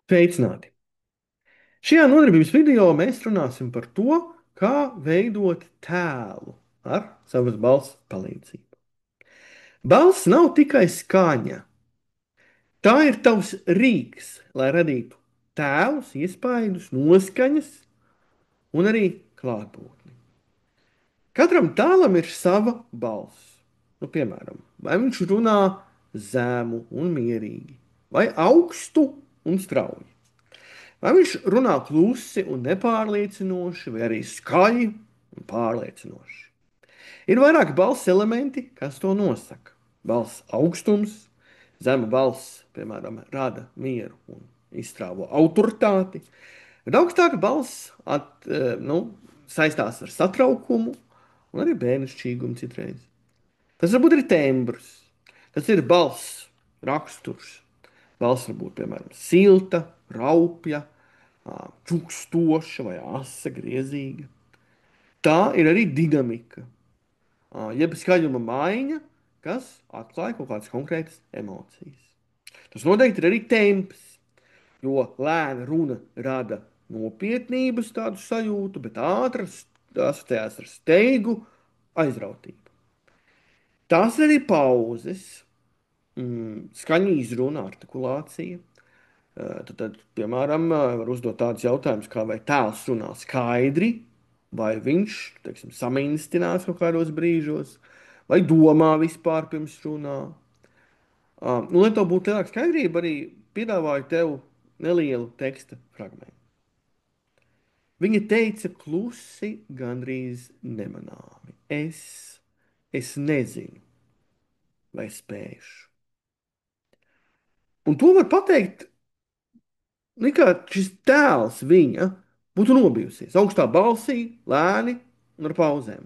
Sveicināti! Šajā nodarbības video mēs runāsim par to, kā veidot tēlu ar savas balss palīdzību. Balss nav tikai skaņa. Tā ir tavs rīks, lai radītu tēlus, iespaidus, noskaņas un arī klātbūtni. Katram tēlam ir sava balss. Piemēram, vai viņš runā zemu un mierīgi, vai augstu un strauji. Vai viņš runā klusi un nepārliecinoši, vai arī skaļi un pārliecinoši? Ir vairāki balss elementi, kas to nosaka. Balss augstums, zema balss, piemēram, rada mieru un izstrāvo autoritāti, bet augstāka balss saistās ar satraukumu un arī bērnišķīgumu citreiz. Tas var būt arī tembrs, tas ir balss raksturs. Balss var būt, piemēram, silta, raupja, čukstoša vai asa, griezīga. Tā ir arī dinamika, jeb skaļuma maiņa, kas atklāja kaut kādas konkrētas emocijas. Tas noteikti ir arī temps, jo lēna runa rada nopietnības tādu sajūtu, bet ātras asociējās ar steigu, aizrautību. Tās ir arī pauzes, skaņa izruna, artikulācija. Piemēram, var uzdot tādus jautājumus, kā vai tēls runā skaidri, vai viņš, teiksim, saminstinās kaut kādos brīžos, vai domā vispār pirms runā. Lai tev būtu lielāka skaidrība, arī piedāvāju tev nelielu teksta fragmentu. Viņa teica klusi, gandrīz nemanāmi. Es nezinu, vai spēšu. Un to var pateikt, kā šis tēls viņa būtu nobijusies augstā balsī, lēni un ar pauzēm.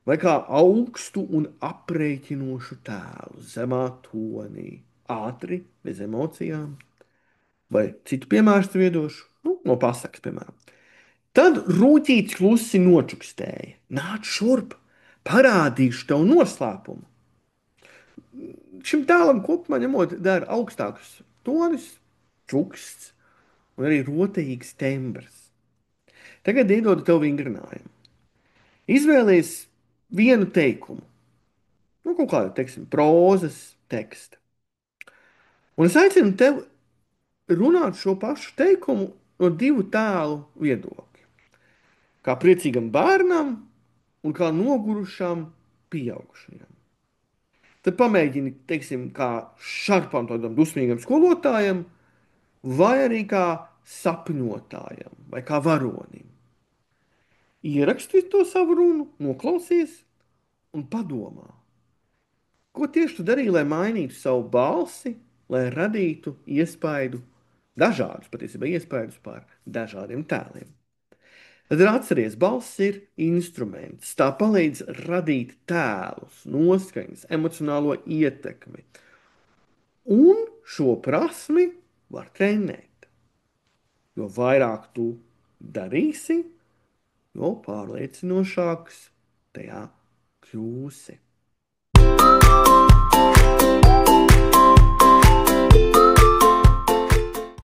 Vai kā augstu un aprēķinošu tēlu, zemā tonī, ātri, bez emocijām, vai citu piemēru viedošu, no pasakas, piemēram. Tad rūtīts klusi nočukstēja. Nāc šurp, parādīšu tev noslēpumu. Šim tēlam kopumā ņemot dara augstākus tonus, čuksts un arī rotējīgs tembrs. Tagad iedodu tev vingrinājumu. Izvēlies vienu teikumu, kaut kādu, teiksim, prozas tekstu. Un es aicinu tevi runāt šo pašu teikumu no divu tēlu viedokļa. Kā priecīgam bērnam un kā nogurušam pieaugušajam. Tad pamēģini, teiksim, kā šarpam tādam dusmīgam skolotājam, vai arī kā sapņotājam, vai kā varonim. Ieraksti to savu runu, noklausies un padomā. Ko tieši tu darīji, lai mainītu savu balsi, lai radītu iespaidu, dažādus patiesībā iespaidus par dažādiem tēliem? Tad ir atceries, balss ir instruments. Tā palīdz radīt tēlus, noskaņas, emocionālo ietekmi. Un šo prasmi var trenēt. Jo vairāk tu darīsi, jo pārliecinošāks tajā kļūsi.